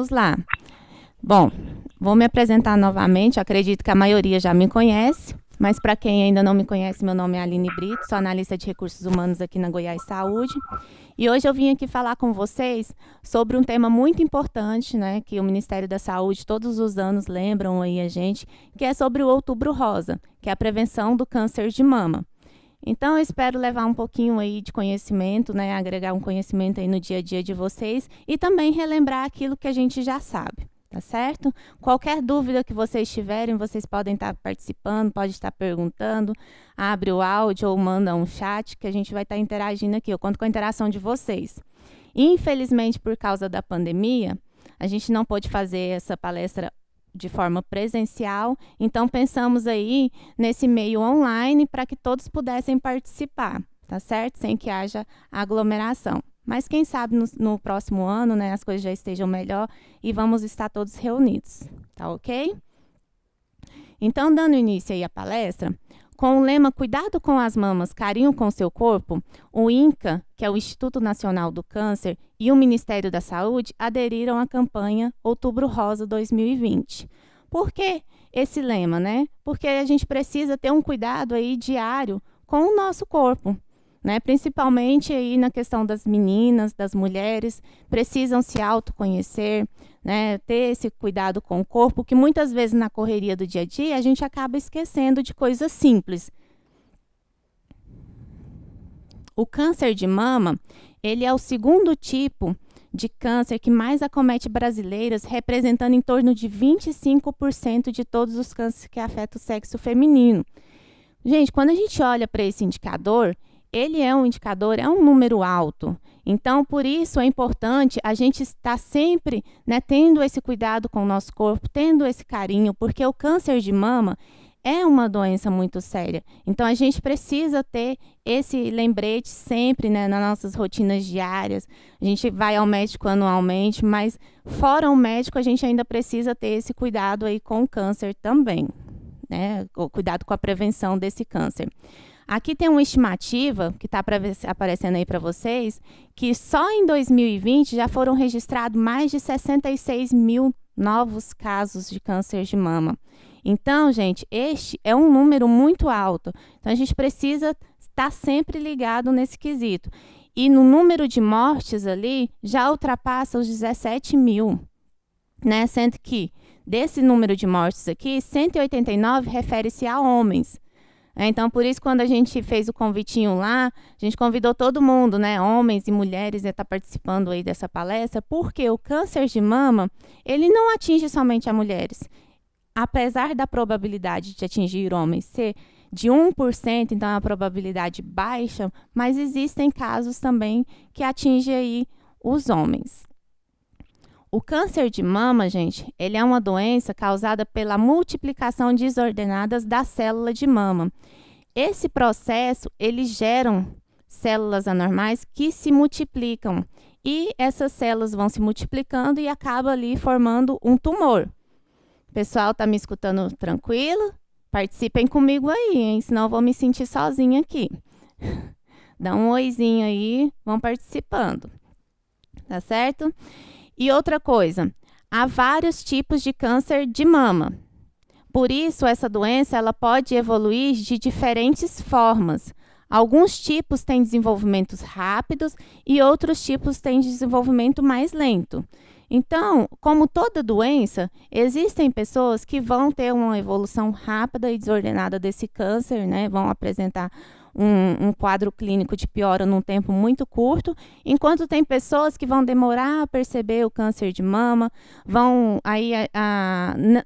vamos lá. Bom, vou me apresentar novamente, acredito que a maioria já me conhece, mas para quem ainda não me conhece, meu nome é Aline Brito, sou analista de recursos humanos aqui na Goiás Saúde, e hoje eu vim aqui falar com vocês sobre um tema muito importante, né, que o Ministério da Saúde todos os anos lembram aí a gente, que é sobre o Outubro Rosa, que é a prevenção do câncer de mama. Então, eu espero levar um pouquinho aí de conhecimento, né, agregar um conhecimento aí no dia a dia de vocês e também relembrar aquilo que a gente já sabe. Tá certo? Qualquer dúvida que vocês tiverem, vocês podem estar participando, pode estar perguntando, abre o áudio ou manda um chat que a gente vai estar interagindo aqui. Eu conto com a interação de vocês. Infelizmente, por causa da pandemia, a gente não pôde fazer essa palestra de forma presencial, então pensamos aí nesse meio online para que todos pudessem participar, tá certo? Sem que haja aglomeração. Mas quem sabe no próximo ano, né, as coisas já estejam melhor e vamos estar todos reunidos, tá ok? Então, dando início aí à palestra, com o lema Cuidado com as mamas, carinho com seu corpo, o INCA, que é o Instituto Nacional do Câncer, e o Ministério da Saúde aderiram à campanha Outubro Rosa 2020. Por que esse lema, né? Porque a gente precisa ter um cuidado aí diário com o nosso corpo. Né, principalmente aí na questão das meninas, das mulheres, precisam se autoconhecer, né, ter esse cuidado com o corpo, que muitas vezes na correria do dia a dia a gente acaba esquecendo de coisas simples. O câncer de mama, ele é o segundo tipo de câncer que mais acomete brasileiras, representando em torno de 25% de todos os cânceres que afetam o sexo feminino. Gente, quando a gente olha para esse indicador, ele é um indicador, é um número alto. Então, por isso é importante a gente estar sempre, né, tendo esse cuidado com o nosso corpo, tendo esse carinho, porque o câncer de mama é uma doença muito séria. Então, a gente precisa ter esse lembrete sempre, né, nas nossas rotinas diárias. A gente vai ao médico anualmente, mas fora o médico, a gente ainda precisa ter esse cuidado aí com o câncer também, né? O cuidado com a prevenção desse câncer. Aqui tem uma estimativa que está aparecendo aí para vocês, que só em 2020 já foram registrados mais de 66 mil novos casos de câncer de mama. Então, gente, este é um número muito alto. Então, a gente precisa estar sempre ligado nesse quesito. E no número de mortes ali, já ultrapassa os 17 mil, né? Sendo que, desse número de mortes aqui, 189 refere-se a homens. Então, por isso, quando a gente fez o convitinho lá, a gente convidou todo mundo, né, homens e mulheres, a estar participando aí dessa palestra, porque o câncer de mama, ele não atinge somente as mulheres. Apesar da probabilidade de atingir homens ser de 1%, então é uma probabilidade baixa, mas existem casos também que atingem aí os homens. O câncer de mama, gente, ele é uma doença causada pela multiplicação desordenada da célula de mama. Esse processo, eles geram células anormais que se multiplicam. E essas células vão se multiplicando e acaba ali formando um tumor. Pessoal, tá me escutando tranquilo? Participem comigo aí, hein? Senão eu vou me sentir sozinha aqui. Dá um oizinho aí, vão participando. Tá certo? E outra coisa, há vários tipos de câncer de mama. Por isso, essa doença ela pode evoluir de diferentes formas. Alguns tipos têm desenvolvimentos rápidos e outros tipos têm desenvolvimento mais lento. Então, como toda doença, existem pessoas que vão ter uma evolução rápida e desordenada desse câncer, né? Vão apresentar um quadro clínico de piora num tempo muito curto, enquanto tem pessoas que vão demorar a perceber o câncer de mama,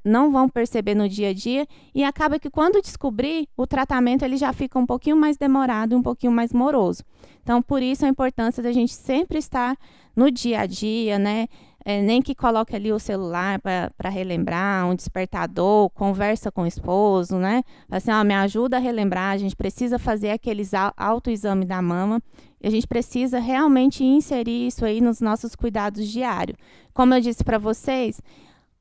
não vão perceber no dia a dia, e acaba que quando descobrir, o tratamento ele já fica um pouquinho mais demorado, um pouquinho mais moroso. Então, por isso a importância da gente sempre estar no dia a dia, né? Nem que coloque ali o celular para relembrar, um despertador, conversa com o esposo, né? Assim, me ajuda a relembrar, a gente precisa fazer aqueles autoexame da mama, e a gente precisa realmente inserir isso aí nos nossos cuidados diários. Como eu disse para vocês,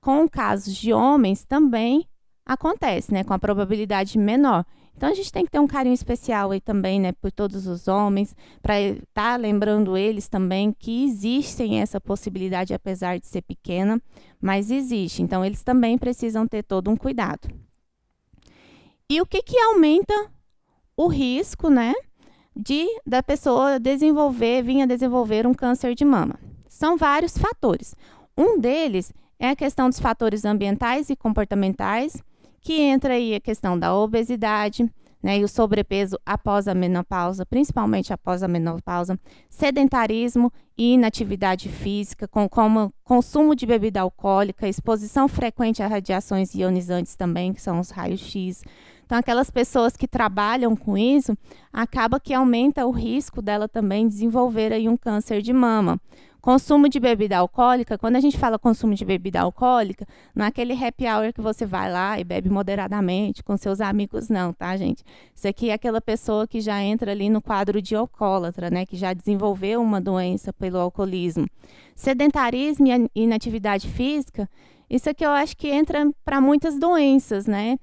com casos de homens também acontece, né? Com a probabilidade menor. Então, a gente tem que ter um carinho especial aí também, né, por todos os homens, para estar lembrando eles também que existem essa possibilidade, apesar de ser pequena, mas existe. Então, eles também precisam ter todo um cuidado. E o que que aumenta o risco, né, da pessoa vir a desenvolver um câncer de mama? São vários fatores. Um deles é a questão dos fatores ambientais e comportamentais, que entra aí a questão da obesidade, né, e o sobrepeso após a menopausa, principalmente após a menopausa, sedentarismo e inatividade física, como consumo de bebida alcoólica, exposição frequente a radiações ionizantes também, que são os raios-x. Então, aquelas pessoas que trabalham com isso, acaba que aumenta o risco dela também desenvolver aí um câncer de mama. Consumo de bebida alcoólica, quando a gente fala consumo de bebida alcoólica, não é aquele happy hour que você vai lá e bebe moderadamente com seus amigos, não, tá, gente? Isso aqui é aquela pessoa que já entra ali no quadro de alcoólatra, né? Que já desenvolveu uma doença pelo alcoolismo. Sedentarismo e inatividade física, isso aqui eu acho que entra para muitas doenças, né?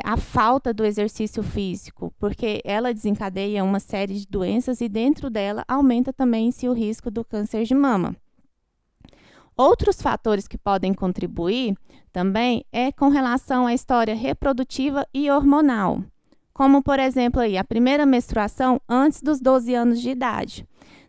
A falta do exercício físico, porque ela desencadeia uma série de doenças e dentro dela aumenta também-se o risco do câncer de mama. Outros fatores que podem contribuir também é com relação à história reprodutiva e hormonal, como, por exemplo, aí, a primeira menstruação antes dos 12 anos de idade.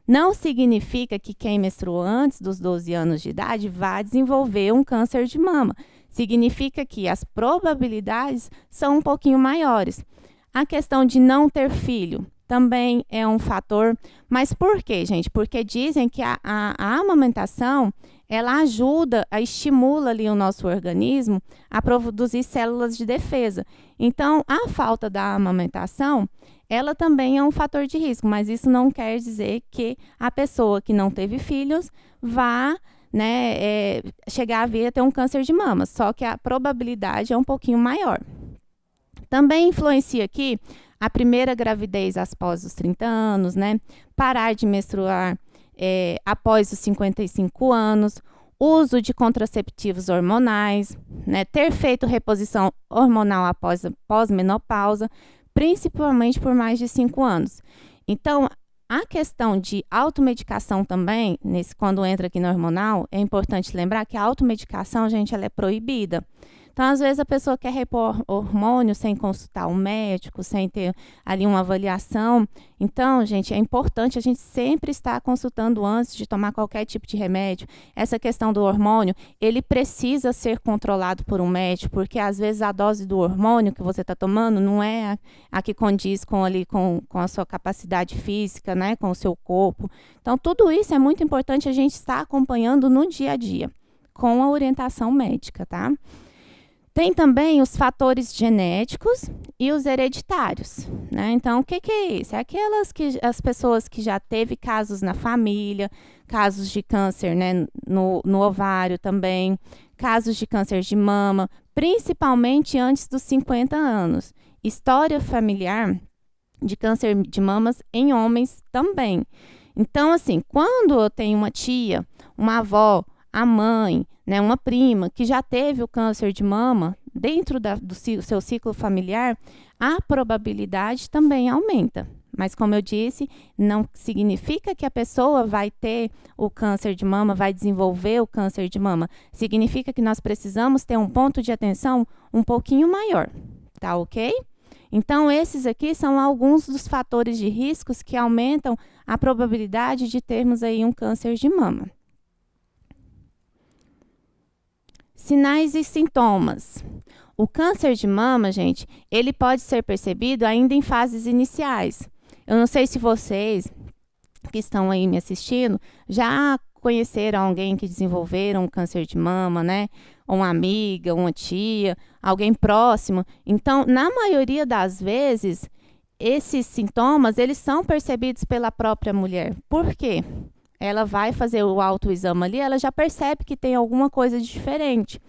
Não significa que quem menstruou antes dos 12 anos de idade vai desenvolver um câncer de mama. Significa que as probabilidades são um pouquinho maiores. A questão de não ter filho também é um fator. Mas por quê, gente? Porque dizem que a amamentação, ela ajuda, estimula ali o nosso organismo a produzir células de defesa. Então, a falta da amamentação, ela também é um fator de risco, mas isso não quer dizer que a pessoa que não teve filhos vá, né, chegar a vir a ter um câncer de mama, só que a probabilidade é um pouquinho maior. Também influencia aqui a primeira gravidez após os 30 anos, né? Parar de menstruar após os 55 anos, uso de contraceptivos hormonais, né? Ter feito reposição hormonal após pós-menopausa, principalmente por mais de 5 anos. Então, a questão de automedicação também, quando entra aqui no hormonal, é importante lembrar que a automedicação, gente, ela é proibida. Então, às vezes, a pessoa quer repor hormônio sem consultar o médico, sem ter ali uma avaliação. Então, gente, é importante a gente sempre estar consultando antes de tomar qualquer tipo de remédio. Essa questão do hormônio, ele precisa ser controlado por um médico, porque às vezes a dose do hormônio que você está tomando não é a que condiz com a sua capacidade física, né, com o seu corpo. Então, tudo isso é muito importante a gente estar acompanhando no dia a dia, com a orientação médica, tá? Tem também os fatores genéticos e os hereditários, né? Então, o que é isso? É as pessoas que já teve casos na família, casos de câncer, né, no ovário também, casos de câncer de mama, principalmente antes dos 50 anos. História familiar de câncer de mamas em homens também. Então, assim, quando eu tenho uma tia, uma avó, a mãe, né, uma prima que já teve o câncer de mama dentro do seu ciclo familiar, a probabilidade também aumenta. Mas, como eu disse, não significa que a pessoa vai ter o câncer de mama, vai desenvolver o câncer de mama. Significa que nós precisamos ter um ponto de atenção um pouquinho maior, tá ok? Então, esses aqui são alguns dos fatores de riscos que aumentam a probabilidade de termos aí um câncer de mama. Sinais e sintomas. O câncer de mama, gente, ele pode ser percebido ainda em fases iniciais. Eu não sei se vocês que estão aí me assistindo já conheceram alguém que desenvolveram um câncer de mama, né? Uma amiga, uma tia, alguém próximo. Então, na maioria das vezes, esses sintomas, eles são percebidos pela própria mulher. Por quê? Ela vai fazer o autoexame ali, ela já percebe que tem alguma coisa diferente.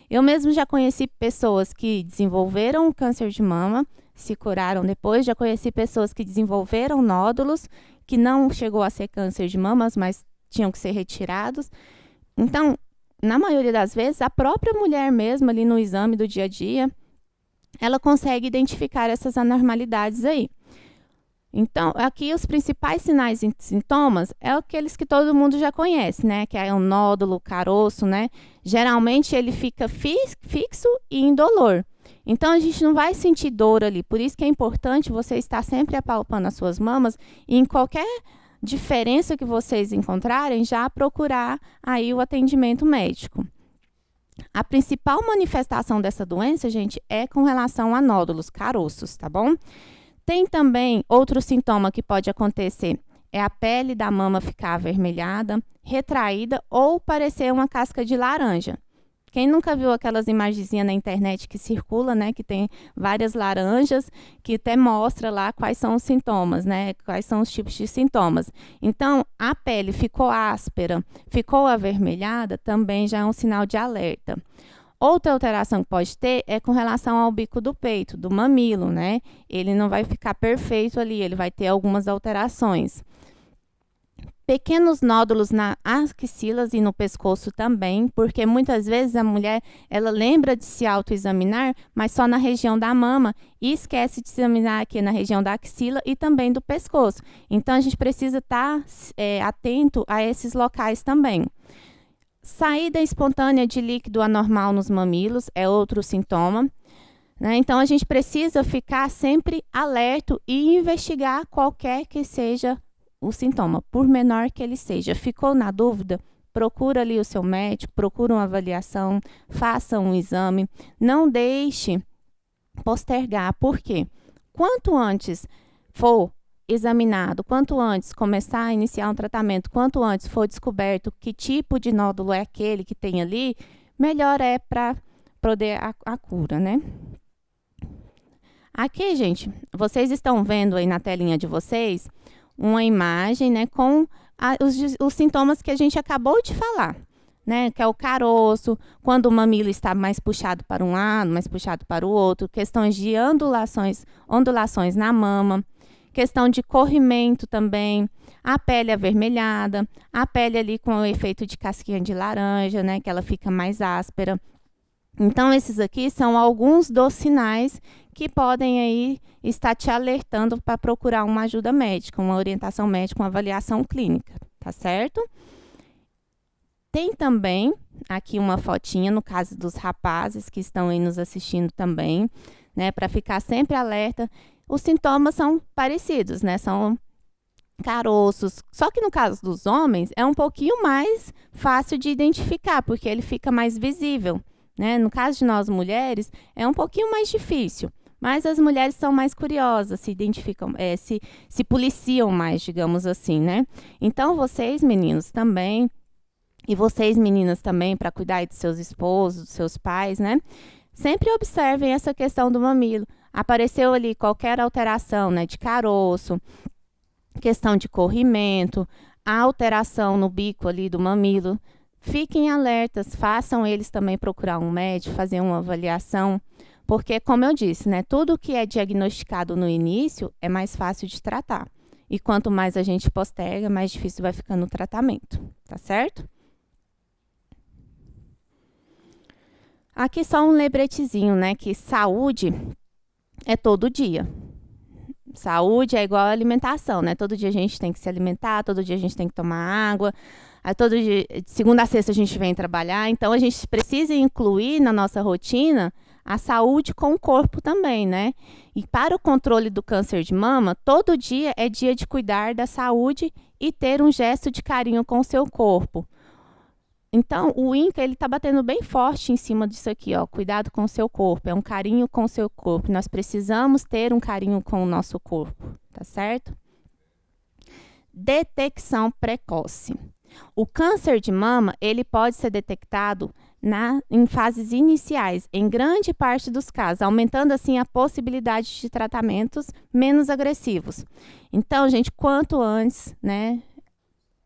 Eu mesmo já conheci pessoas que desenvolveram câncer de mama, se curaram depois, já conheci pessoas que desenvolveram nódulos, que não chegou a ser câncer de mamas, mas tinham que ser retirados. Então, na maioria das vezes, a própria mulher mesmo ali no exame do dia a dia, ela consegue identificar essas anormalidades aí. Então, aqui os principais sinais e sintomas é aqueles que todo mundo já conhece, né? Que é o nódulo, o caroço, né? Geralmente ele fica fixo e indolor. Então, a gente não vai sentir dor ali. Por isso que é importante você estar sempre apalpando as suas mamas e em qualquer diferença que vocês encontrarem, já procurar aí o atendimento médico. A principal manifestação dessa doença, gente, é com relação a nódulos, caroços, tá bom? Tem também outro sintoma que pode acontecer, é a pele da mama ficar avermelhada, retraída ou parecer uma casca de laranja. Quem nunca viu aquelas imagenzinhas na internet que circula, né, que tem várias laranjas, que até mostra lá quais são os sintomas, né, quais são os tipos de sintomas. Então, a pele ficou áspera, ficou avermelhada, também já é um sinal de alerta. Outra alteração que pode ter é com relação ao bico do peito, do mamilo, né? Ele não vai ficar perfeito ali, ele vai ter algumas alterações. Pequenos nódulos nas axilas e no pescoço também, porque muitas vezes a mulher, ela lembra de se autoexaminar, mas só na região da mama e esquece de se examinar aqui na região da axila e também do pescoço. Então, a gente precisa estar atento a esses locais também. Saída espontânea de líquido anormal nos mamilos é outro sintoma, né? Então, a gente precisa ficar sempre alerta e investigar qualquer que seja o sintoma, por menor que ele seja. Ficou na dúvida? Procura ali o seu médico, procura uma avaliação, faça um exame. Não deixe postergar, porque quanto antes for examinado, quanto antes começar a iniciar um tratamento, quanto antes for descoberto que tipo de nódulo é aquele que tem ali, melhor é para poder a cura, né? Aqui, gente, vocês estão vendo aí na telinha de vocês uma imagem, né, com os sintomas que a gente acabou de falar, né, que é o caroço, quando o mamilo está mais puxado para um lado, mais puxado para o outro, questões de ondulações na mama, questão de corrimento também, a pele avermelhada, a pele ali com o efeito de casquinha de laranja, né, que ela fica mais áspera. Então, esses aqui são alguns dos sinais que podem aí estar te alertando para procurar uma ajuda médica, uma orientação médica, uma avaliação clínica, tá certo? Tem também aqui uma fotinha, no caso dos rapazes que estão aí nos assistindo também, né, para ficar sempre alerta. Os sintomas são parecidos, né, são caroços, só que no caso dos homens é um pouquinho mais fácil de identificar, porque ele fica mais visível, né? No caso de nós mulheres, é um pouquinho mais difícil, mas as mulheres são mais curiosas, se identificam, se policiam mais, digamos assim, né? Então, vocês, meninos, também, e vocês, meninas, também, para cuidar dos seus esposos, dos seus pais, né? Sempre observem essa questão do mamilo. Apareceu ali qualquer alteração, né, de caroço, questão de corrimento, a alteração no bico ali do mamilo, fiquem alertas, façam eles também procurar um médico, fazer uma avaliação, porque, como eu disse, né, tudo que é diagnosticado no início é mais fácil de tratar. E quanto mais a gente posterga, mais difícil vai ficando o tratamento, tá certo? Aqui só um lembretezinho, né, que saúde é todo dia. Saúde é igual a alimentação, né? Todo dia a gente tem que se alimentar, todo dia a gente tem que tomar água, todo dia, de segunda a sexta a gente vem trabalhar, então a gente precisa incluir na nossa rotina a saúde com o corpo também, né? E para o controle do câncer de mama, todo dia é dia de cuidar da saúde e ter um gesto de carinho com o seu corpo. Então, o INCA, ele tá batendo bem forte em cima disso aqui, ó, cuidado com o seu corpo, é um carinho com o seu corpo, nós precisamos ter um carinho com o nosso corpo, tá certo? Detecção precoce. O câncer de mama, ele pode ser detectado em fases iniciais, em grande parte dos casos, aumentando assim a possibilidade de tratamentos menos agressivos. Então, gente, quanto antes, né,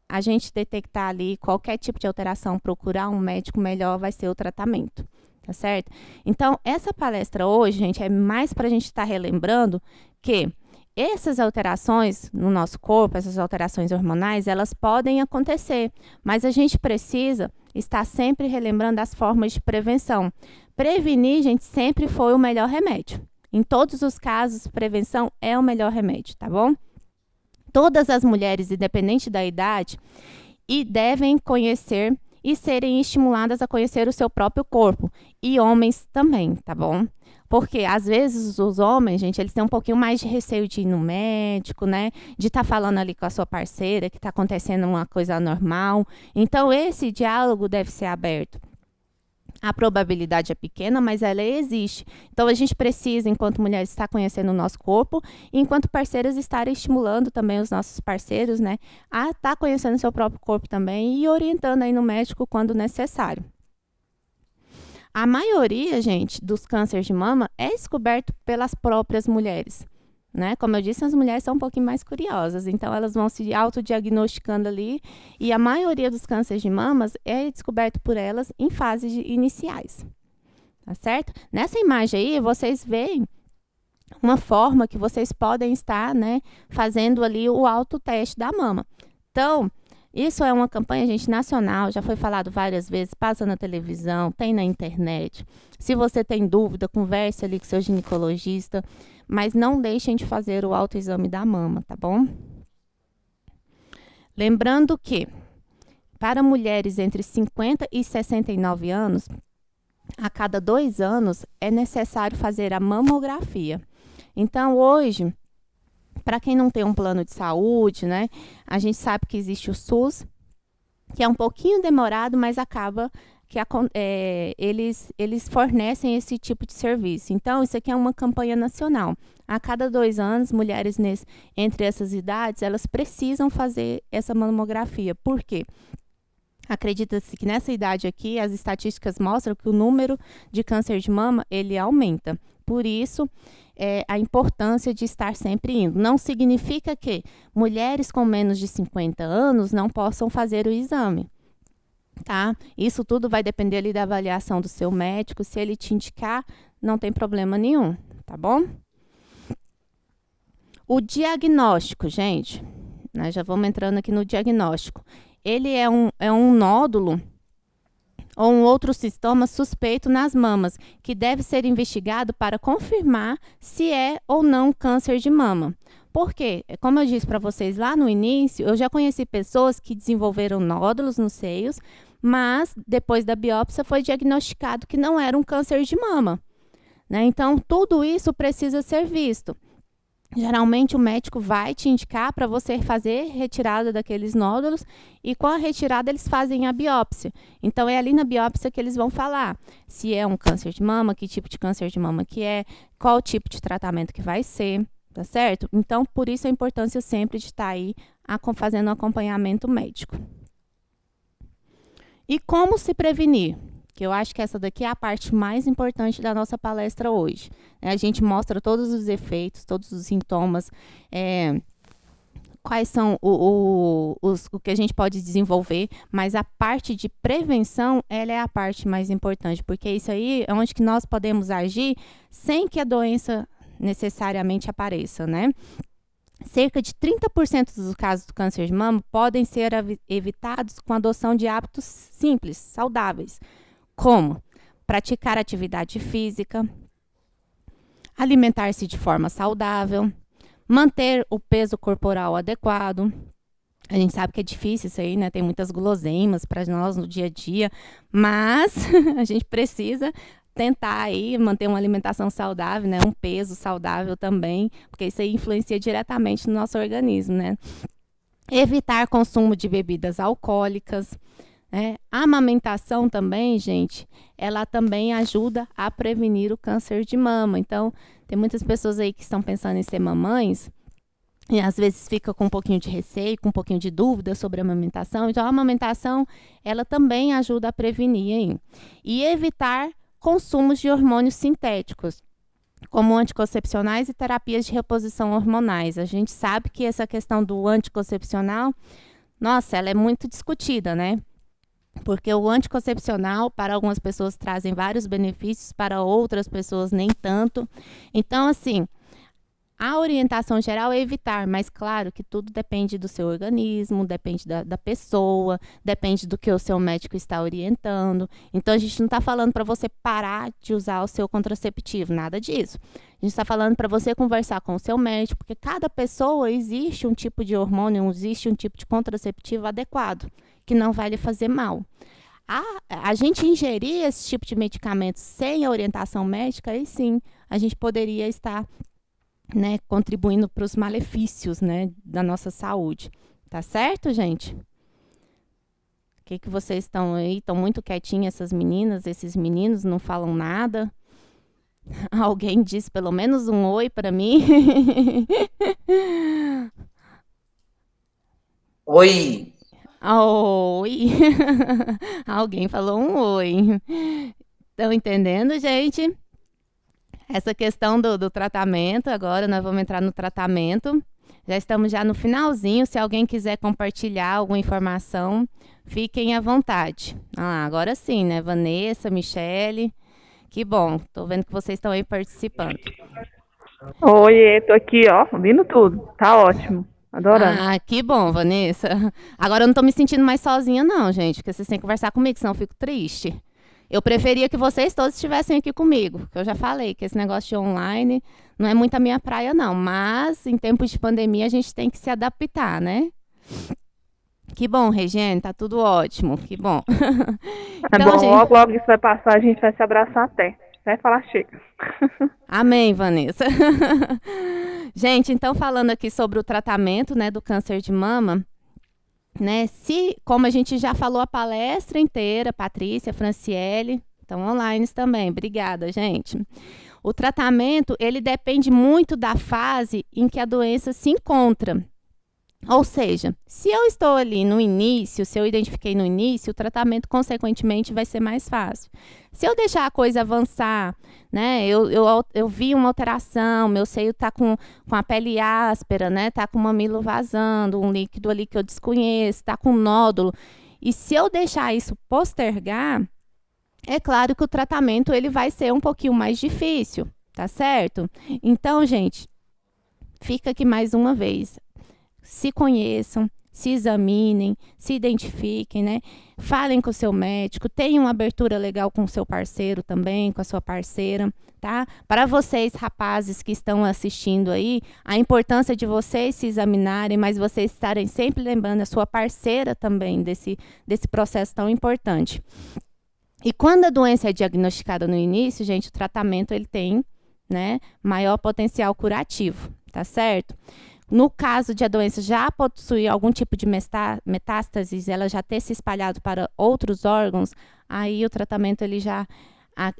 a gente detectar ali qualquer tipo de alteração, procurar um médico, melhor vai ser o tratamento, tá certo? Então, essa palestra hoje, gente, é mais para a gente estar relembrando que essas alterações no nosso corpo, essas alterações hormonais, elas podem acontecer, mas a gente precisa estar sempre relembrando as formas de prevenção. Prevenir, gente, sempre foi o melhor remédio. Em todos os casos, prevenção é o melhor remédio, tá bom? Todas as mulheres, independente da idade, e devem conhecer e serem estimuladas a conhecer o seu próprio corpo. E homens também, tá bom? Porque, às vezes, os homens, gente, eles têm um pouquinho mais de receio de ir no médico, né? De estar falando ali com a sua parceira que está acontecendo uma coisa anormal. Então, esse diálogo deve ser aberto. A probabilidade é pequena, mas ela existe. Então, a gente precisa, enquanto mulheres, estar conhecendo o nosso corpo, e enquanto parceiras, estar estimulando também os nossos parceiros, né, a estar conhecendo o seu próprio corpo também e orientando aí no médico quando necessário. A maioria, gente, dos cânceres de mama é descoberto pelas próprias mulheres. Né? Como eu disse, as mulheres são um pouquinho mais curiosas, então elas vão se autodiagnosticando ali, e a maioria dos cânceres de mamas é descoberto por elas em fases iniciais, tá certo? Nessa imagem aí, vocês veem uma forma que vocês podem estar, né, fazendo ali o autoteste da mama. Então, isso é uma campanha, gente, nacional, já foi falado várias vezes, passa na televisão, tem na internet. Se você tem dúvida, converse ali com seu ginecologista, mas não deixem de fazer o autoexame da mama, tá bom? Lembrando que, para mulheres entre 50 e 69 anos, a cada 2 anos é necessário fazer a mamografia. Então, hoje, para quem não tem um plano de saúde, né, a gente sabe que existe o SUS, que é um pouquinho demorado, mas acaba que eles fornecem esse tipo de serviço. Então, isso aqui é uma campanha nacional. A cada 2 anos, mulheres entre essas idades, elas precisam fazer essa mamografia. Por quê? Acredita-se que nessa idade aqui, as estatísticas mostram que o número de câncer de mama, ele aumenta. Por isso, a importância de estar sempre indo. Não significa que mulheres com menos de 50 anos não possam fazer o exame. Tá? Isso tudo vai depender ali da avaliação do seu médico. Se ele te indicar, não tem problema nenhum, tá bom? O diagnóstico, gente, nós já vamos entrando aqui no diagnóstico. Ele é um nódulo ou um outro sintoma suspeito nas mamas, que deve ser investigado para confirmar se é ou não câncer de mama. Por quê? Como eu disse para vocês lá no início, eu já conheci pessoas que desenvolveram nódulos nos seios, mas depois da biópsia foi diagnosticado que não era um câncer de mama, né? Então, tudo isso precisa ser visto. Geralmente, o médico vai te indicar para você fazer retirada daqueles nódulos, e com a retirada eles fazem a biópsia. Então, é ali na biópsia que eles vão falar se é um câncer de mama, que tipo de câncer de mama que é, qual o tipo de tratamento que vai ser, tá certo? Então, por isso a importância sempre de estar aí fazendo um acompanhamento médico. E como se prevenir? Que eu acho que essa daqui é a parte mais importante da nossa palestra hoje. A gente mostra todos os efeitos, todos os sintomas, quais são o que a gente pode desenvolver, mas a parte de prevenção, ela é a parte mais importante, porque isso aí é onde que nós podemos agir sem que a doença necessariamente apareça, né? Cerca de 30% dos casos do câncer de mama podem ser evitados com a adoção de hábitos simples, saudáveis, como praticar atividade física, alimentar-se de forma saudável, manter o peso corporal adequado. A gente sabe que é difícil isso aí, né? Tem muitas guloseimas para nós no dia a dia, mas a gente precisa tentar aí manter uma alimentação saudável, né? Um peso saudável também, porque isso aí influencia diretamente no nosso organismo, né? Evitar consumo de bebidas alcoólicas, né? A amamentação também, gente, ela também ajuda a prevenir o câncer de mama. Então, tem muitas pessoas aí que estão pensando em ser mamães e às vezes fica com um pouquinho de receio, com um pouquinho de dúvida sobre a amamentação. Então, a amamentação, ela também ajuda a prevenir aí. E evitar consumos de hormônios sintéticos, como anticoncepcionais e terapias de reposição hormonais. A gente sabe que essa questão do anticoncepcional, nossa, ela é muito discutida, né? Porque o anticoncepcional, para algumas pessoas, trazem vários benefícios, para outras pessoas, nem tanto. Então, assim, A orientação geral é evitar, mas claro que tudo depende do seu organismo, depende da pessoa, depende do que o seu médico está orientando. Então, a gente não está falando para você parar de usar o seu contraceptivo, nada disso. A gente está falando para você conversar com o seu médico, porque cada pessoa existe um tipo de hormônio, existe um tipo de contraceptivo adequado, que não vai lhe fazer mal. A gente ingerir esse tipo de medicamento sem a orientação médica, aí sim, a gente poderia estar, né, contribuindo para os malefícios, né, da nossa saúde. Tá certo, gente? O que vocês estão aí? Estão muito quietinhas essas meninas, esses meninos não falam nada? Alguém disse pelo menos um oi para mim? Oi, Oi! Alguém falou um oi. Estão entendendo, gente? Essa questão do tratamento, agora nós vamos entrar no tratamento. Já estamos já no finalzinho. Se alguém quiser compartilhar alguma informação, fiquem à vontade. Agora sim, né? Vanessa, Michele. Que bom, tô vendo que vocês estão aí participando. Oi, tô aqui, ó, ouvindo tudo. Tá ótimo. Adorando. Que bom, Vanessa. Agora eu não tô me sentindo mais sozinha, não, gente, porque vocês têm que conversar comigo, senão eu fico triste. Eu preferia que vocês todos estivessem aqui comigo, que eu já falei que esse negócio de online não é muito a minha praia, não. Mas em tempos de pandemia a gente tem que se adaptar, né? Que bom, Regiane, tá tudo ótimo, que bom. É Então, bom, gente, logo, logo isso vai passar, a gente vai se abraçar até. Vai falar, chega. amém, Vanessa. Gente, então falando aqui sobre o tratamento, né, do câncer de mama, né? Como a gente já falou a palestra inteira, Patrícia, Franciele, estão online também. Obrigada, gente. O tratamento, ele depende muito da fase em que a doença se encontra. Ou seja, se eu estou ali no início, se eu identifiquei no início, o tratamento, consequentemente, vai ser mais fácil. Se eu deixar a coisa avançar, né, eu vi uma alteração, meu seio está com a pele áspera, né, está com o mamilo vazando, um líquido ali que eu desconheço, está com nódulo. E se eu deixar isso postergar, é claro que o tratamento ele vai ser um pouquinho mais difícil, tá certo? Então, gente, fica aqui mais uma vez. Se conheçam, se examinem, se identifiquem, né? Falem com o seu médico, tenham uma abertura legal com o seu parceiro também, com a sua parceira, tá? Para vocês, rapazes que estão assistindo aí, a importância de vocês se examinarem, mas vocês estarem sempre lembrando a sua parceira também desse processo tão importante. E quando a doença é diagnosticada no início, gente, o tratamento ele tem, né, maior potencial curativo, tá certo? No caso de a doença já possuir algum tipo de metástases, ela já ter se espalhado para outros órgãos, aí o tratamento ele já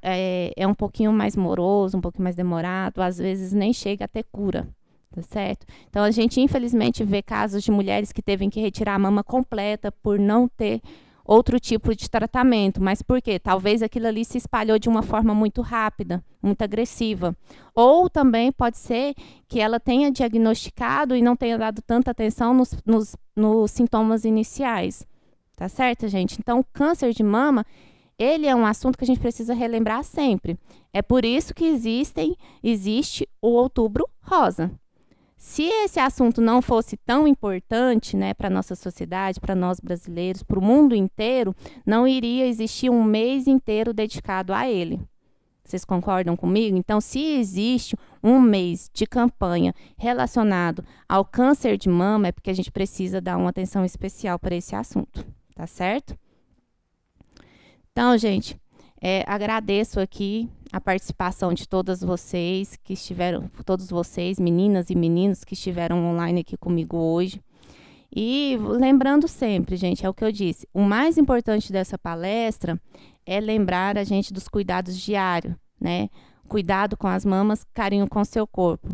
é um pouquinho mais moroso, um pouquinho mais demorado, às vezes nem chega a ter cura, tá certo? Então, a gente infelizmente vê casos de mulheres que teve que retirar a mama completa por não ter outro tipo de tratamento, mas por quê? Talvez aquilo ali se espalhou de uma forma muito rápida, muito agressiva. Ou também pode ser que ela tenha diagnosticado e não tenha dado tanta atenção nos sintomas iniciais. Tá certo, gente? Então, o câncer de mama, ele é um assunto que a gente precisa relembrar sempre. É por isso que existe o Outubro Rosa. Se esse assunto não fosse tão importante, né, para a nossa sociedade, para nós brasileiros, para o mundo inteiro, não iria existir um mês inteiro dedicado a ele. Vocês concordam comigo? Então, se existe um mês de campanha relacionado ao câncer de mama, é porque a gente precisa dar uma atenção especial para esse assunto, tá certo? Então, gente, agradeço aqui a participação de todas vocês que estiveram, todos vocês, meninas e meninos que estiveram online aqui comigo hoje. E lembrando sempre, gente, é o que eu disse, o mais importante dessa palestra é lembrar a gente dos cuidados diários, né? Cuidado com as mamas, carinho com o seu corpo.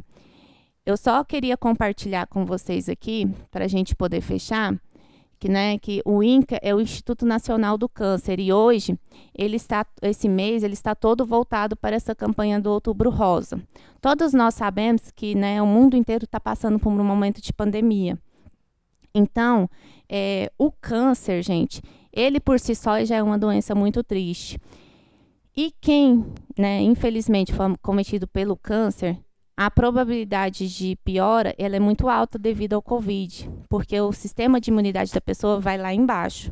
Eu só queria compartilhar com vocês aqui, para a gente poder fechar, que o INCA é o Instituto Nacional do Câncer e hoje esse mês ele está todo voltado para essa campanha do Outubro Rosa. Todos nós sabemos que, né, o mundo inteiro está passando por um momento de pandemia. Então, o câncer, gente, ele por si só já é uma doença muito triste. E quem, né, infelizmente foi cometido pelo câncer, A probabilidade de piora, ela é muito alta devido ao Covid, porque o sistema de imunidade da pessoa vai lá embaixo.